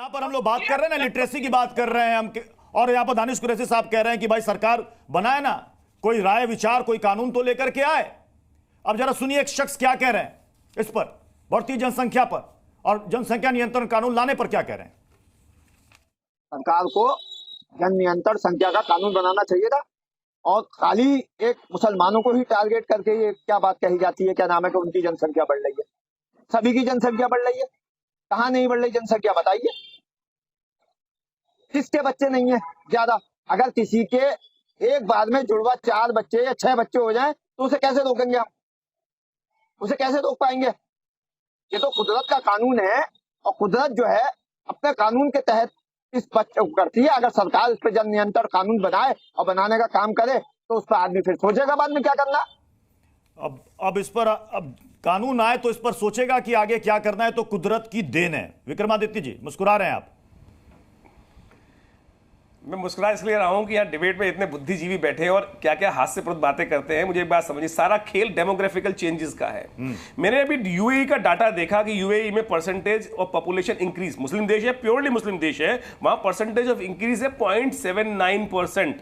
यहां पर हम लोग बात कर रहे हैं ना, लिटरेसी की बात कर रहे हैं हम और यहां पर दानिश कुरैशी साहब कह रहे हैं कि भाई सरकार बनाए ना, कोई राय विचार कोई कानून तो लेकर के आए। अब जरा सुनिए एक शख्स क्या कह रहे हैं इस पर, बढ़ती जनसंख्या पर और जनसंख्या नियंत्रण कानून लाने पर क्या कह रहे हैं। सरकार को जन नियंत्रण संख्या का कानून बनाना चाहिए था, और खाली एक मुसलमानों को ही टारगेट करके ये क्या बात कही जाती है, क्या नाम है कि उनकी जनसंख्या बढ़ रही है। सभी की जनसंख्या बढ़ रही है, कहाँ नहीं बढ़ रही जनसंख्या बताइए। किसके बच्चे नहीं है ज्यादा? अगर किसी के एक बार में जुड़वा 4 बच्चे या 6 बच्चे हो जाएं तो उसे कैसे रोकेंगे हम? उसे कैसे रोक पाएंगे? ये तो कुदरत का कानून है, और कुदरत जो है अपने कानून के तहत इस बच्चे को करती है। अगर सरकार इस पर जन नियंत्रण कानून बनाए और बनाने का काम करे तो उस पर आदमी फिर सोचेगा बाद में क्या करना। अब इस पर अब कानून आए तो इस पर सोचेगा कि आगे क्या करना है, तो कुदरत की देन है। विक्रमादित्य जी मुस्कुरा रहे हैं आप। मैं मुस्कुरा इसलिए रहा हूं कि यहाँ डिबेट में इतने बुद्धिजीवी बैठे हैं और क्या क्या हास्यप्रद बातें करते हैं। मुझे एक बात समझिए, सारा खेल डेमोग्राफिकल चेंजेस का है। मैंने अभी यूएई का डाटा देखा कि यूएई में परसेंटेज ऑफ पॉपुलेशन इंक्रीज, मुस्लिम देश है, प्योरली मुस्लिम देश है, वहां परसेंटेज ऑफ इंक्रीज है 0.79%।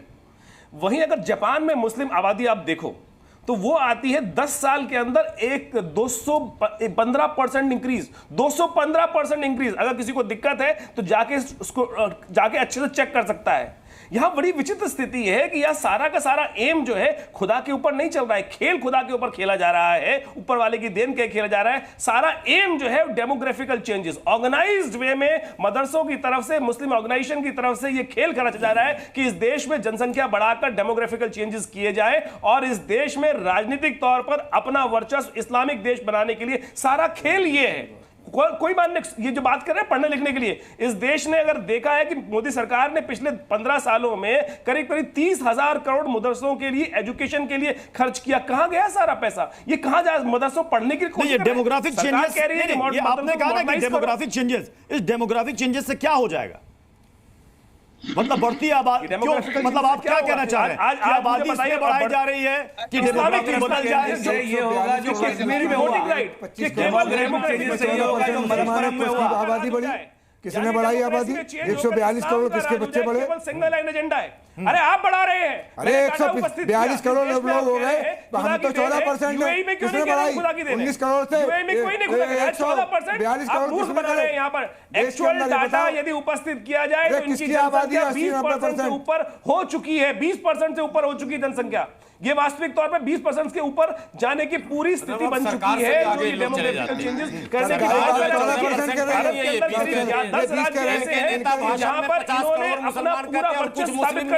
वहीं अगर जापान में मुस्लिम आबादी आप देखो तो वो आती है 10 साल के अंदर एक 215% इंक्रीज, 215% इंक्रीज। अगर किसी को दिक्कत है तो जाके उसको जाके अच्छे से चेक कर सकता है। यहां बड़ी विचित्र स्थिति है कि यह सारा का सारा एम जो है खुदा के ऊपर नहीं चल रहा है, खेल खुदा के ऊपर खेला जा रहा है, ऊपर वाले की देन के खेला जा रहा है। सारा एम जो है डेमोग्राफिकल चेंजेस, ऑर्गेनाइज्ड वे में मदरसों की तरफ से, मुस्लिम ऑर्गेनाइजेशन की तरफ से यह खेल खेला जा रहा है कि इस देश में जनसंख्या बढ़ाकर डेमोग्राफिकल चेंजेस किए जाए और इस देश में राजनीतिक तौर पर अपना वर्चस्व इस्लामिक देश बनाने के लिए सारा खेल यह है। कोई मानने, ये जो बात कर रहे हैं पढ़ने लिखने के लिए, इस देश ने अगर देखा है कि मोदी सरकार ने पिछले 15 सालों में करीब करीब 30,000 करोड़ मदरसों के लिए, एजुकेशन के लिए खर्च किया। कहां गया सारा पैसा? ये कहां जा, मदरसों पढ़ने की कोशिश? ये डेमोग्राफिक चेंजेस कह रही है कि आपने कहा ना कि डेमोग्राफिक चेंजेस, इस डेमोग्राफिक चेंजेस से क्या हो जाएगा? मतलब बढ़ती आबादी क्यों, मतलब आप क्या कहना चाह रहे हैं? आज आबादी इसलिए बढ़ाई जा रही है कि डेमोग्राफी बदल जाए। ये होगा जो कश्मीर में वोटिंग राइट, कि केवल डेमोक्रेसी से ये होगा जो मलबार में हुआ। आबादी बढ़ी, किसने बढ़ाई आबादी? 142 करोड़ किसके बच्चे बढ़े? सिंगल लाइन एजेंडा है। अरे आप बढ़ा रहे हैं। अरे 142 करोड़ लोग हो गए, तो हम तो 14% किसने बढ़ाई? 19 करोड़ से 14%। आप मूर्ख बना रहे हैं। यहाँ पर एक्चुअल डाटा यदि उपस्थित किया जाए तो इनकी आबादी 20% से ऊपर हो चुकी है, 20% से ऊपर हो चुकी है जनसंख्या। ये वास्तविक तौर पे 20% के ऊपर जाने की पूरी स्थिति बन चुकी है। जो ये डेमोग्राफिकल चेंजेस करने की बात कर रहे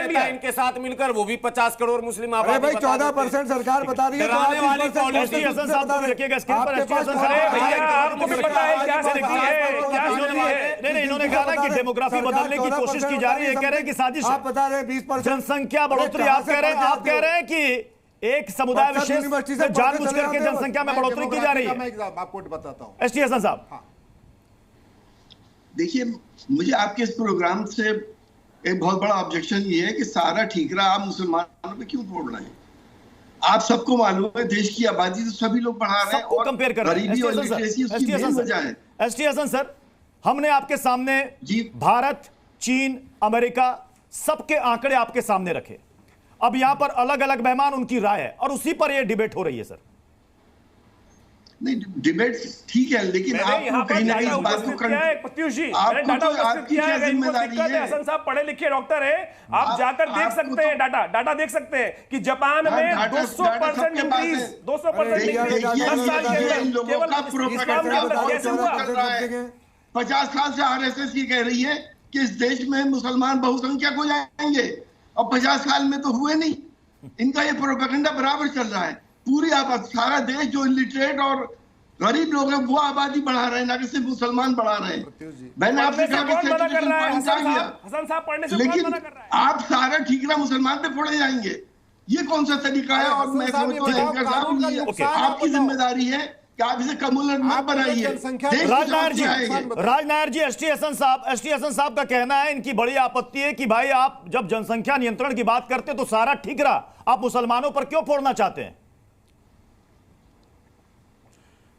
हैं, इनके साथ मिलकर वो भी 50 करोड़ मुस्लिम आबादी। भाई 14% सरकार बता रही है, इन्होंने कहा कि डेमोग्राफी बदलने की कोशिश की जा रही है। कह रहे हैं कि साजिश, आप बता रहे हैं 20% जनसंख्या बढ़ोतरी। आप कह रहे हैं कि एक समुदाय विशेष से जानबूझ करके जनसंख्या में बढ़ोतरी की जा रही है। मैं आपको बताता हूं। एसटी हसन साहब, देखिए, मुझे आपके इस प्रोग्राम से एक बहुत बड़ा ऑब्जेक्शन ये है कि सारा ठीकरा आप मुसलमानों पे क्यों फोड़ रहे हैं? आप सबको मालूम है देश की आबादी तो सभी लोग बढ़ा रहे हैं और कंपेयर कर रहे हैं। गरीबी और लिटरेसी उसकी मेन वजह है। एसटी हसन सर, हमने आपके सामने भारत, चीन, अमेरिका सबके आंकड़े आपके सामने रखे। अब यहां पर अलग अलग मेहमान, उनकी राय है और उसी पर यह डिबेट हो रही है। सर नहीं, डिबेट ठीक है, लेकिन आपको कहीं ना कहीं इस बात को आपकी क्या जिम्मेदारी है? हसन साहब पढ़े लिखे डॉक्टर है, आप जाकर देख सकते हैं, डाटा देख सकते हैं कि जापान में 200% इंक्रीज, 50 साल से आरएसएस ये कह रही है कि इस देश में मुसलमान बहुसंख्यक हो जाएंगे और 50 साल में तो हुए नहीं। इनका ये प्रोपेगेंडा बराबर चल रहा है। पूरी आबादी, सारा देश जो इलिटरेट और गरीब लोग हैं वो आबादी बढ़ा रहे हैं, ना कि सिर्फ मुसलमान बढ़ा रहे हैं। मैंने आपसे कहा कि लेकिन आप सारा ठीकरा मुसलमान पे फोड़े जाएंगे, ये कौन सा तरीका है? और मैं समझता हूँ आपकी जिम्मेदारी है कि आप इसे कमूलत मत बनाइए। राजनायर जी, एसटी हसन साहब का कहना है, इनकी बड़ी आपत्ति है कि भाई आप जब जनसंख्या नियंत्रण की बात करते तो सारा ठीकरा आप मुसलमानों पर क्यों फोड़ना चाहते हैं?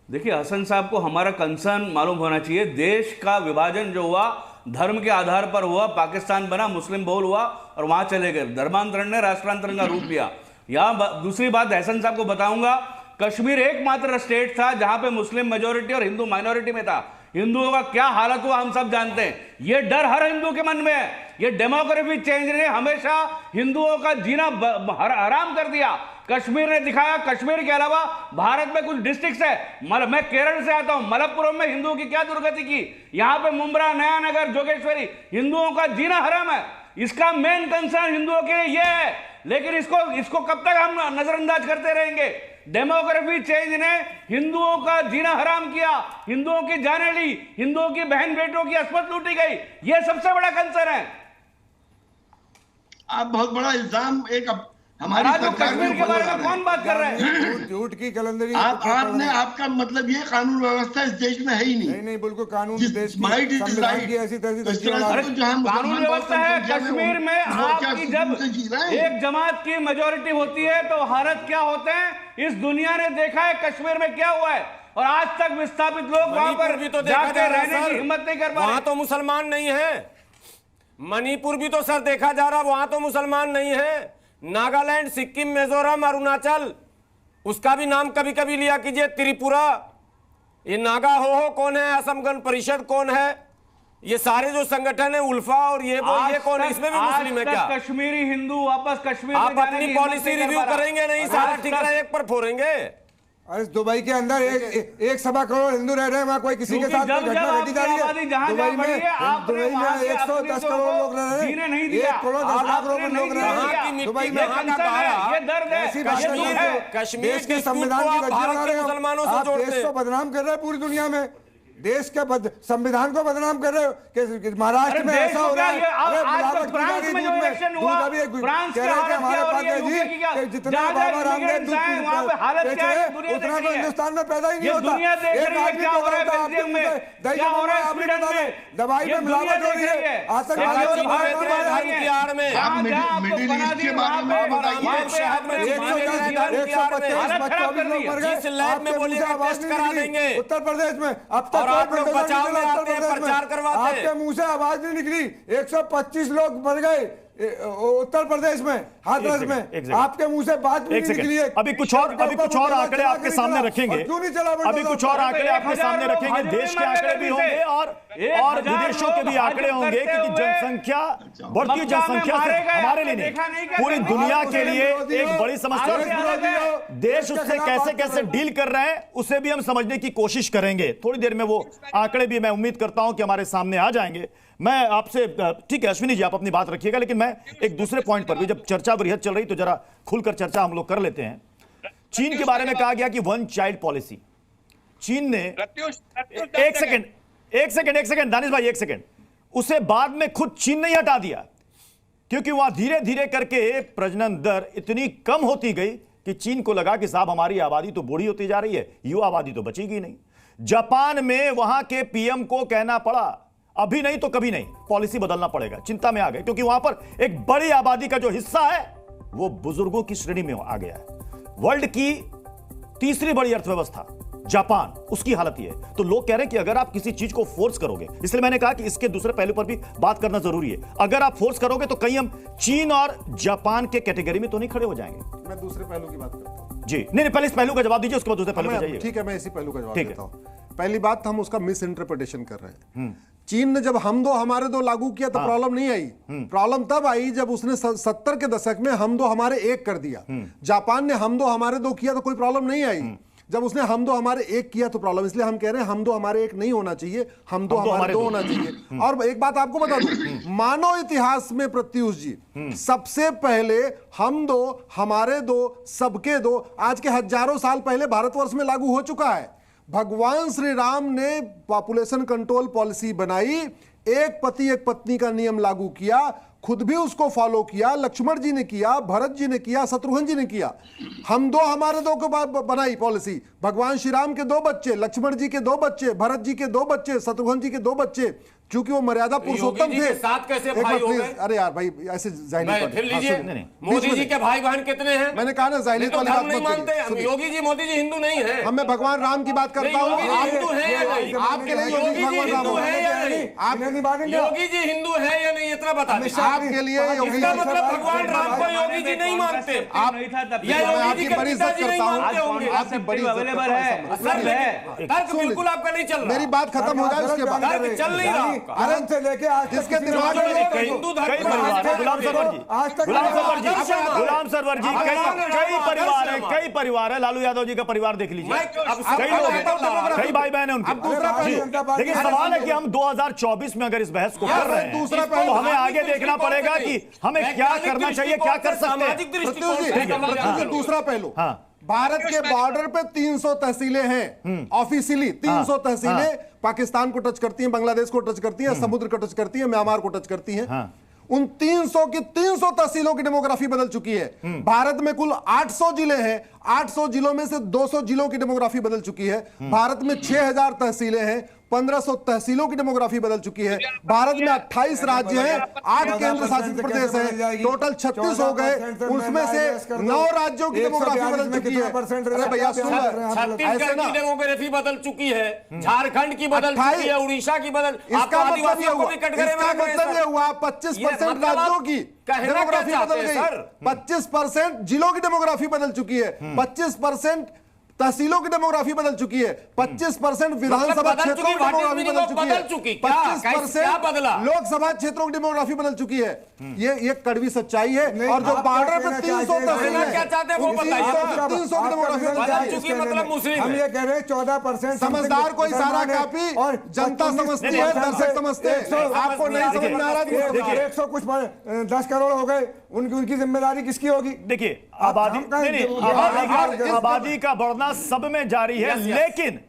देखिए, हसन साहब को हमारा कंसर्न मालूम होना चाहिए। देश का विभाजन जो हुआ धर्म के आधार पर हुआ, पाकिस्तान बना, मुस्लिम बहुल हुआ और वहां चले गए। धर्मांतरण ने राष्ट्रांतरण का रूप लिया। यहां दूसरी बात एहसन साहब को बताऊंगा, कश्मीर एकमात्र स्टेट था जहां पे मुस्लिम मेजोरिटी और हिंदू माइनॉरिटी में था। हिंदुओं का क्या हालत हुआ हम सब जानते हैं। ये डर हर हिंदू के मन में है। ये डेमोग्राफी चेंज ने हमेशा हिंदुओं का जीना हराम कर दिया। कश्मीर ने दिखाया, कश्मीर के अलावा भारत में कुछ डिस्ट्रिक्ट्स है, मैं केरल से आता हूं, मलप्पुरम में हिंदुओं की क्या दुर्गति की, यहां पे मुंब्रा, नयानगर, जोगेश्वरी, हिंदुओं का जीना हराम है। इसका मेन कंसर्न हिंदुओं के लिए यह है, लेकिन इसको कब तक हम नजरअंदाज करते रहेंगे। डेमोग्राफी चेंज ने हिंदुओं का जीना हराम किया, हिंदुओं की जानें ली, हिंदुओं की बहन बेटों की अस्मत लूटी गई। यह सबसे बड़ा कंसर्न है। आप बहुत बड़ा इल्जाम एक हमारी सरकार कश्मीर के बारे में कौन बात कर रहे हैं? झूठ की कलंदरी। आपका मतलब ये कानून व्यवस्था इस देश में है ही नहीं। नहीं, बिल्कुल कानून देश की संविधान की ऐसी तैसी कानून व्यवस्था है। कश्मीर में आपकी जब एक जमात की मेजोरिटी होती है तो हालत क्या होते हैं इस दुनिया ने देखा है। कश्मीर में क्या हुआ है और आज तक विस्थापित लोग वहां पर भी तो जाके रहने की हिम्मत नहीं कर पा रहे। वहां तो मुसलमान नहीं है। मणिपुर भी तो सर देखा जा रहा, वहां तो मुसलमान नहीं है। नागालैंड, सिक्किम, मिजोरम, अरुणाचल, उसका भी नाम कभी कभी लिया कीजिए, त्रिपुरा, ये नागा हो कौन है, असम गण परिषद कौन है, ये सारे जो संगठन है, उल्फा और ये कौन है, इसमें भी मुस्लिम है क्या? कश्मीरी हिंदू वापस कश्मीर आप अपनी पॉलिसी रिव्यू करेंगे नहीं, सारा ठिकाना एक पर फोड़ेंगे। अरे दुबई के अंदर एक सवा करोड़ हिंदू रह रहे हैं, वहाँ कोई किसी के साथ घटना घटी जा रही है। दुबई में 110 करोड़ लोग रह रहे हैं, 1 करोड़ 10 लाख लोग रह रहे हैं दुबई में। ऐसी देश के संविधान की रक्षा बना रहे हो आप, देश को बदनाम कर रहे हैं पूरी दुनिया में, देश के संविधान को बदनाम कर रहे हो कि महाराष्ट्र में ऐसा हो रहा है। अरे मिलावट की जा रही दूध में, दूध अभी कह रहे थे हमारे पास है जी कि जितना बाबा रामदेव दूध बेच रहे उतना तो हिंदुस्तान में पैदा ही नहीं होता। एक आदमी पैदा होता है आपके मुंह से दही आप नहीं बता रहे, दवाई में मिलावट हो रही है, आतंकवादी और भारत में 150 उत्तर प्रदेश में अब तक आप लोग बचाव में आते हैं, प्रचार करवाते हैं, आपके मुंह से आवाज नहीं निकली। 125 लोग मर गए उत्तर प्रदेश में, हाथरस में, आपके मुंह से बात नहीं निकली है। अभी कुछ और आंकड़े आपके सामने रखेंगे, अभी कुछ और आंकड़े आपके सामने रखेंगे, देश के आंकड़े भी होंगे और विदेशों के भी आंकड़े होंगे, क्योंकि जनसंख्या, बढ़ती जनसंख्या हमारे लिए नहीं, पूरी दुनिया के लिए एक बड़ी समस्या। देश उससे कैसे कैसे डील कर रहे हैं उसे भी हम समझने की कोशिश करेंगे। थोड़ी देर में वो आंकड़े भी मैं उम्मीद करता हूं कि हमारे सामने आ जाएंगे। मैं आपसे, ठीक है अश्विनी जी आप अपनी बात रखिएगा, लेकिन मैं एक दूसरे पॉइंट पर भी, जब चर्चा बृहद चल रही तो जरा खुलकर चर्चा हम लोग कर लेते हैं। चीन के बारे में कहा गया कि 1 चाइल्ड पॉलिसी, चीन ने एक सेकंड दानिश भाई, 1 सेकंड, उसे बाद में खुद चीन ने हटा दिया, क्योंकि वहां धीरे धीरे करके प्रजनन दर इतनी कम होती गई कि चीन को लगा कि साहब हमारी आबादी तो बूढ़ी होती जा रही है, युवा आबादी तो बचेगी नहीं। जापान में वहां के पीएम को कहना पड़ा अभी नहीं तो कभी नहीं, पॉलिसी बदलना पड़ेगा, चिंता में आ गए, क्योंकि वहां पर एक बड़ी आबादी का जो हिस्सा है वो बुजुर्गों की श्रेणी में आ गया है। वर्ल्ड की तीसरी बड़ी अर्थव्यवस्था जापान, उसकी हालत ये है। तो लोग कह रहे हैं कि अगर आप किसी चीज को फोर्स करोगे, इसलिए मैंने कहा कि इसके दूसरे पहलू पर भी बात करना जरूरी है, अगर आप फोर्स करोगे तो कहीं हम चीन और जापान के कैटेगरी में तो नहीं खड़े हो जाएंगे। मैं दूसरे पहलू की बात करता हूं जी, नहीं पहले इस पहलू का जवाब दीजिए, उसके बाद दूसरे पहलू पे जाइए। ठीक है, मैं इसी पहलू का जवाब देता हूं। पहली बात, हम उसका मिस इंटरप्रिटेशन कर रहे हैं। चीन ने जब हम दो हमारे दो लागू किया तो प्रॉब्लम नहीं आई, प्रॉब्लम तब आई जब उसने 70 के दशक में हम दो हमारे एक कर दिया। जापान ने हम दो हमारे दो किया तो कोई प्रॉब्लम नहीं आई, जब उसने हम दो हमारे एक किया तो प्रॉब्लम। इसलिए हम कह रहे हैं हम दो हमारे एक नहीं होना चाहिए, हम दो हमारे दो होना चाहिए। और एक बात आपको बता दूं, मानव इतिहास में प्रत्युष जी सबसे पहले हम दो हमारे दो सबके दो आज के हजारों साल पहले भारतवर्ष में लागू हो चुका है। भगवान श्री राम ने पॉपुलेशन कंट्रोल पॉलिसी बनाई, एक पति एक पत्नी का नियम लागू किया, खुद भी उसको फॉलो किया, लक्ष्मण जी ने किया, भरत जी ने किया, शत्रुघ्न जी ने किया। हम दो हमारे दो को बनाई पॉलिसी। भगवान श्री राम के 2 बच्चे, लक्ष्मण जी के 2 बच्चे, भरत जी के 2 बच्चे, शत्रुघ्न जी के 2 बच्चे, क्योंकि वो मर्यादा पुरुषोत्तम थे। साथ कैसे एक भाई बार हो प्लीज, गए? अरे यार भाई ऐसे जाहिली मैं फिर लीजिए, मोदी जी के भाई बहन कितने हैं? मैंने कहा ना जाहिली तो वाली धर्म बात नहीं मत मानते करिए। हम। सुनिए, योगी जी मोदी जी हिंदू नहीं है। मैं भगवान राम की बात करता हूँ। योगी जी हिंदू है या नहीं? आपके लिए योगी योगी जी भगवान राम हिंदू है या नहीं? योगी जी हिंदू है या नहीं, इतना बता दीजिए। आपके लिए योगी इसका मतलब भगवान राम को योगी जी नहीं मानते। आप या योगी जी के बड़ी इज्जत पिताजी नहीं करता हूँ, मानते होंगे। आपकी बड़ी इज्जत अवेलेबल करता है, हूँ। सर लेकिन तर्क बिल्कुल आपका नहीं चल रहा। मेरी बात खत्म हो जाए उसके बाद। तर्क चल नहीं रहा आपका। आनंद से लेके आज तक जिसके किसी दिमाग ने में नहीं हिंदू धर्म कई को परिवार मानते है, हैं। गुलाम सरवर जी, आज तक गुलाम सरवर जी, आदर्श है हमारा। गुलाम सरवर जी, कई परिवार है, कई परिवार है। लालू यादव जी का परिवार देख लीजिए, कई लोग हैं, कई भाई बहन है उनके। लेकिन सवाल है कि हम 2024 में अगर इस बहस को कर रहे हैं तो हमें आगे देखना पड़ेगा कि हमें क्या करना चाहिए, क्या कर सकते हैं। सामाजिक दृष्टिकोण से दूसरा पहलू, हाँ। भारत के बॉर्डर पे 300 तहसीलें हैं ऑफिशियली। 300 तहसीलें पाकिस्तान को टच करती हैं, बांग्लादेश को टच करती हैं, समुद्र को टच करती हैं, म्यांमार को टच करती हैं। उन 300 की 300 तहसीलों की डेमोग्राफी बदल चुकी है। भारत में कुल 800 जिले हैं, 800 जिलों में से 200 जिलों की डेमोग्राफी बदल चुकी है। भारत में 6000 तहसीलें हैं, 1500 तहसीलों की डेमोग्राफी बदल चुकी है। भारत में 28 राज्य हैं, 8 केंद्र शासित प्रदेश हैं, टोटल 36 हो गए। उसमें से 9 राज्यों की डेमोग्राफी बदल चुकी है। अरे भैया सुन, छत्तीसगढ़ की डेमोग्राफी बदल चुकी है, झारखंड की बदल चुकी है, उड़ीसा की बदल। इसका मतलब ये हुआ 25% राज्यों की डेमोग्राफी बदल गई, 25% जिलों की डेमोग्राफी बदल चुकी है, 25% तहसीलों की डेमोग्राफी बदल चुकी है, 25% विधानसभा क्षेत्रों की डेमोग्राफी बदल चुकी है, 25% लोकसभा क्षेत्रों की डेमोग्राफी बदल चुकी है। ये कड़वी सच्चाई है। और जो बॉर्डर पे 300 तहसीलें क्या चाहते हैं वो बताइए। 300 की डेमोग्राफी बदल चुकी है मतलब मुस्लिम हम ये कह रहे हैं 14% समझदार कोई सारा कापी और जनता समझती है, दर्शक समझते हैं। आपको नहीं समझ में आ रहा। देखिए 100 कुछ 10 करोड़ हो गए, उनकी जिम्मेदारी किसकी होगी? देखिए आबादी का बढ़ना सब में जारी है, लेकिन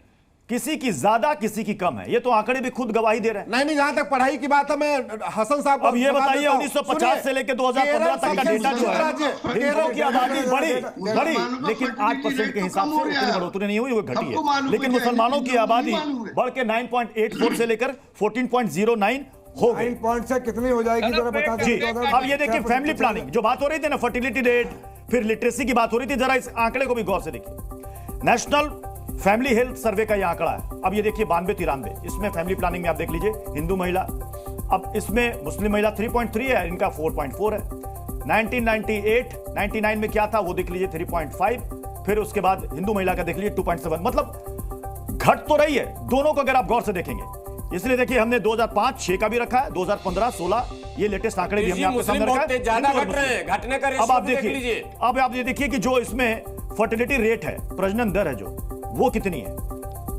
किसी की ज्यादा किसी की कम है। ये तो आंकड़े भी खुद गवाही दे रहे हैं। नहीं, जहां तक पढ़ाई की बात है, मैं हसन साहब को अब ये बताइए 1950 से लेकर 2015 तक का डेटा जो है, हिंदुओं की आबादी बढ़ी, लेकिन 8% के हिसाब से उतनी बढ़ोतरी नहीं हुई, वो घटी है। लेकिन मुसलमानों की आबादी बढ़ के 9.84 से लेकर 14.09 हो गई। पॉइंट से कितनी हो जाएगी जरा बता जी। अब ये देखिए फैमिली प्लानिंग जो बात हो रही थी ना, फर्टिलिटी रेट, फिर लिटरेसी की बात हो रही थी, जरा इस आंकड़े को भी गौर से देखिए। नेशनल फैमिली हेल्थ सर्वे का ये आंकड़ा है। अब ये देखिए 92-93, इसमें फैमिली प्लानिंग में आप देख लीजिए हिंदू महिला, अब इसमें मुस्लिम महिला 3.3 है, इनका 4.4 है। 1998-99 में क्या था वो देख लीजिए 3.5, फिर उसके बाद हिंदू महिला का देख लीजिए 2.7। मतलब घट तो रही है दोनों को अगर आप गौर से देखेंगे। इसलिए देखिए हमने 2005-6 का भी रखा है, 2015-16 ये लेटेस्ट आंकड़े भी हमने आपके सामने रखा है। ज्यादा घट रहे हैं, घटने का अब आप देखिए, अब आप ये देखिए कि जो इसमें फर्टिलिटी रेट है, प्रजनन दर है जो, वो कितनी है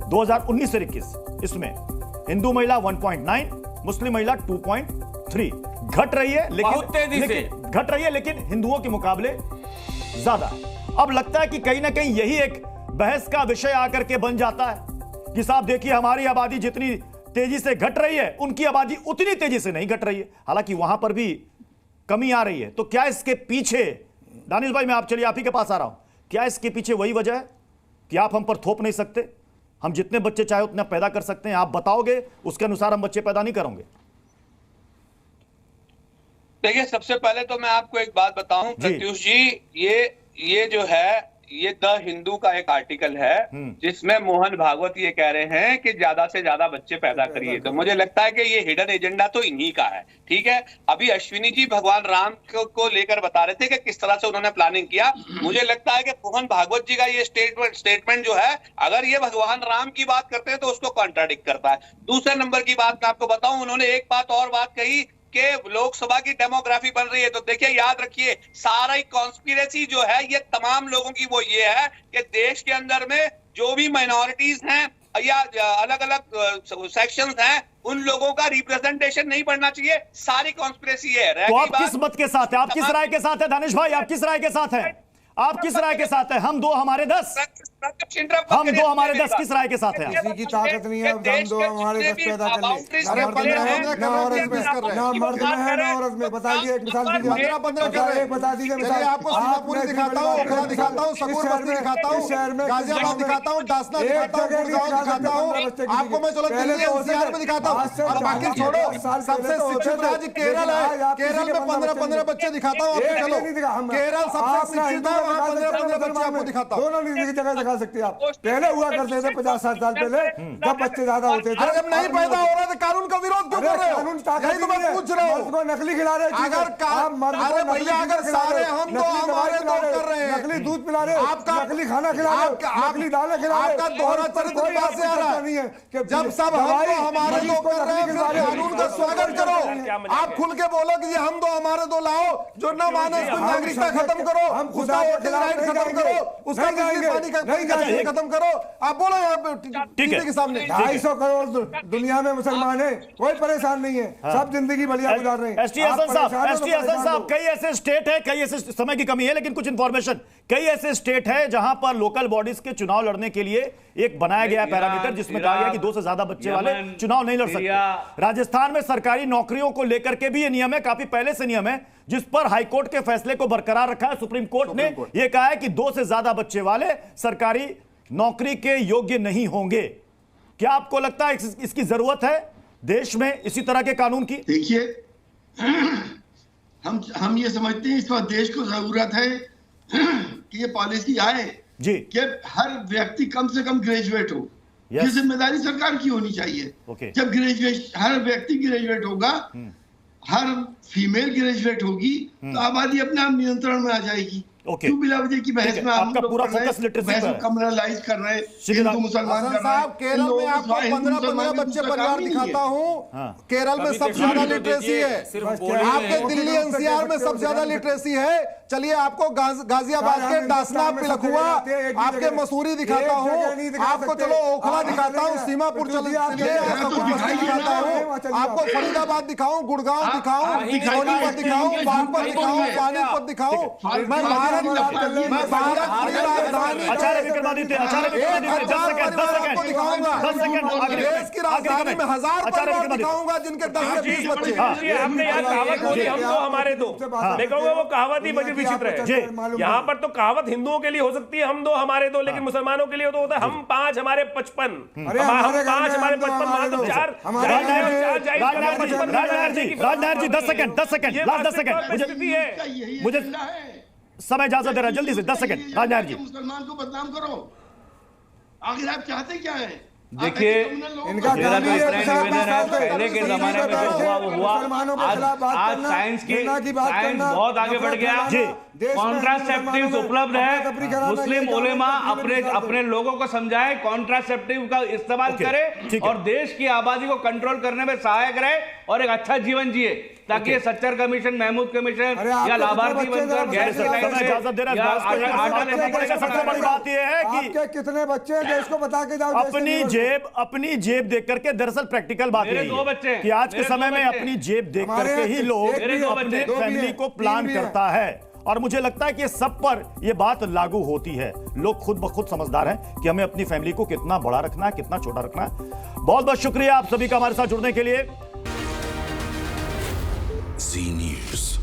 2019 से 21, इसमें हिंदू महिला 1.9, मुस्लिम महिला 2.3। घट रही है लेकिन घट रही है, लेकिन हिंदुओं के मुकाबले ज्यादा है। अब लगता है कि कहीं ना कहीं यही एक बहस का विषय आकर के बन जाता है कि साहब देखिए हमारी आबादी जितनी तेजी से घट रही है, उनकी आबादी उतनी तेजी से नहीं घट रही है, हालांकि वहां पर भी कमी आ रही है। तो क्या इसके पीछे, दानिश भाई मैं आप चलिए आप ही के पास आ रहा हूं, क्या इसके पीछे वही वजह है कि आप हम पर थोप नहीं सकते, हम जितने बच्चे चाहे उतने पैदा कर सकते हैं, आप बताओगे उसके अनुसार हम बच्चे पैदा नहीं करेंगे? देखिए सबसे पहले तो मैं आपको एक बात बताऊं प्रत्युष जी, ये जो है ये द हिंदू का एक आर्टिकल है जिसमें मोहन भागवत ये कह रहे हैं कि ज्यादा से ज्यादा बच्चे पैदा करिए। तो मुझे लगता है कि ये हिडन एजेंडा तो इन्हीं का है। ठीक है, अभी अश्विनी जी भगवान राम को लेकर बता रहे थे कि किस तरह से उन्होंने प्लानिंग किया। मुझे लगता है कि मोहन भागवत जी का ये स्टेटमेंट जो है, अगर ये भगवान राम की बात करते हैं तो उसको कॉन्ट्राडिक्ट करता है। दूसरे नंबर की बात मैं आपको बताऊं, उन्होंने एक बात और बात कही कि लोकसभा की डेमोग्राफी बन रही है। तो देखिए याद रखिए, सारा ही कॉन्स्पिरेसी जो है ये तमाम लोगों की वो ये है कि देश के अंदर में जो भी माइनॉरिटीज हैं या अलग अलग सेक्शंस हैं, उन लोगों का रिप्रेजेंटेशन नहीं बढ़ना चाहिए। सारी कॉन्स्पिरेसी है। तो आप किस मत के साथ है? आप किस राय के साथ है दानिश भाई? आप किस राय के साथ है? आप किस राय के साथ है? हम 2 हमारे 10। हम दो हमारे 10 किस राय के साथ हैं? किसी की ताकत नहीं है, हम दो हमारे 10 पैदा कर ले। अरे 15 ना औरत में ना मर्द में है ना औरत में। बताइए एक मिसाल दीजिए, 15 कर रहे हैं। बता दीजिए मिसाल। चलिए आपको सीतापुरी दिखाता हूँ, ओखला दिखाता हूँ, सकूर बस्ती दिखाता हूँ, गाजियाबाद दिखाता हूँ, डासना दिखाता हूँ, गुड़गांव दिखाता हूँ। आपको मैं चलो दिल्ली एनसीआर में दिखाता हूँ। और बाकी छोड़ो, सबसे शिक्षित राज्य केरल है, केरल में 15 बच्चे दिखाता हूँ आपको। चलो केरल सबसे शिक्षित है, वहाँ 15 बच्चे आपको दिखाता हूँ। दोनों जगह दिखा सकते हैं आप। पहले हुआ करते थे 50-60 साल पहले, जब बच्चे ज्यादा होते थे। जब नहीं पैदा हो रहा तो कानून का विरोध क्यों कर रहे हो? यही तो मैं पूछ रहा हूँ। को नकली खिला रहे हैं। अरे भैया अगर सारे हम तो हमारे दो कर रहे हैं, नकली दूध पिला रहे, आपका नकली खाना खिला रहे, नकली दालें खिला रहे, आपका दोहरा चरित्र कहां से आ रहा है? जब सब हम तो हमारे दो कर रहे हैं, फिर कानून का स्वागत करो। आप खुल के बोलो कि ये हम दो हमारे दो लाओ, जो न माने उसको नागरिकता खत्म करो, उसका वोटिंग राइट खत्म करो, उसका बिजली पानी का खत्म करो। आप बोलो यहाँ पे टीवी के सामने। 250 करोड़ दुनिया में मुसलमान है, कोई परेशान नहीं है, सब जिंदगी बढ़िया गुजार रहे हैं। एसटी हसन साहब, कई ऐसे स्टेट है, कई ऐसे, समय की कमी है लेकिन कुछ इंफॉर्मेशन, कई ऐसे स्टेट है जहां पर लोकल बॉडीज के चुनाव लड़ने के लिए एक बनाया गया पैरामीटर जिसमें कहा गया कि 2 से ज्यादा बच्चे वाले चुनाव नहीं लड़ सकते। राजस्थान में सरकारी नौकरियों को लेकर के भी ये नियम है, काफी पहले से नियम है, जिस पर हाईकोर्ट के फैसले को बरकरार रखा है। सुप्रीम कोर्ट ने यह कहा है कि 2 से ज्यादा बच्चे वाले सरकारी नौकरी के योग्य नहीं होंगे। क्या आपको लगता है इसकी जरूरत है देश में इसी तरह के कानून की? देखिए, हम ये समझते हैं इस पर देश को जरूरत है कि ये पॉलिसी आए जी, कि हर व्यक्ति कम से कम ग्रेजुएट हो। ये जिम्मेदारी सरकार की होनी चाहिए। जब हर व्यक्ति ग्रेजुएट होगा, हर फीमेल ग्रेजुएट होगी, तो आबादी अपने आप नियंत्रण में आ जाएगी। क्यों बिला वजह की बहस में आपका पूरा फोकस लिटरेसी पर है, कमरलाइज कर रहे हैं, हिंदू मुसलमान कर रहे हैं। केरल में आपको 15 बच्चे परिवार दिखाता हूँ। केरल में सबसे ज्यादा लिटरेसी है, आपके दिल्ली एनसीआर में सबसे ज्यादा लिटरेसी है। चलिए आपको गाजियाबाद के डासना, पिलखुआ, आपके मसूरी दिखाता हूँ, आपको चलो ओखला दिखाता हूँ, सीमापुर दिखाता हूँ, आपको फरीदाबाद दिखाऊं, गुड़गांव दिखाऊं, सोनीपत दिखाऊं, बागपत दिखाऊं, पानीपत दिखाऊं। मैं आचार्य विक्रमादित्य, 10 सेकंड देश की राजधानी में 1000 परिवार दिखाऊंगा जिनके 10 से 20 बच्चे। आपने यहाँ कहावत बोली हम दो हमारे दो, देखोगे वो कहावत ही बड़ी विचित्र है। यहाँ पर तो कहावत हिंदुओं के लिए हो सकती है हम दो हमारे दो, लेकिन मुसलमानों के लिए तो होता है हम 5 हमारे 55, हम 5 हमारे 55, तो 4। Rajnath ji 10 second, last 10 second, मुझे समय इजाजत दे रहा है, जल्दी से 10 सेकंड। राजनाथ जी, मुसलमान को बदनाम करो, आखिर आप चाहते क्या है? देखिए, इनका मेरा तो इतना ही निवेदन है, पहले के जमाने में जो हुआ वो हुआ। आज साइंस बहुत आगे बढ़ गया, कॉन्ट्रासेप्टिव उपलब्ध है। मुस्लिम उलेमा अपने लोगों को समझाएं, कॉन्ट्रासेप्टिव का इस्तेमाल करें और देश की आबादी को कंट्रोल करने में सहायक रहे और एक अच्छा जीवन जिए, ताकि सच्चर कमीशन, महमूद कमीशन या लाभार्थी बनकर गैस इजाजत दे रहा है। सबसे बड़ी बात यह है कि कितने बच्चे हैं देश को बता के जाओ। अपनी जेब देख करके, दरअसल प्रैक्टिकल बात मेरे 2 बच्चे कि आज के समय में अपनी जेब देख करके ही लोग अपने फैमिली को प्लान करता है। और मुझे लगता है कि सब पर यह बात लागू होती है। लोग खुद ब खुद समझदार हैं कि हमें अपनी फैमिली को कितना बड़ा रखना है, कितना छोटा रखना है। बहुत बहुत शुक्रिया आप सभी का हमारे साथ जुड़ने के लिए। जी न्यूज़।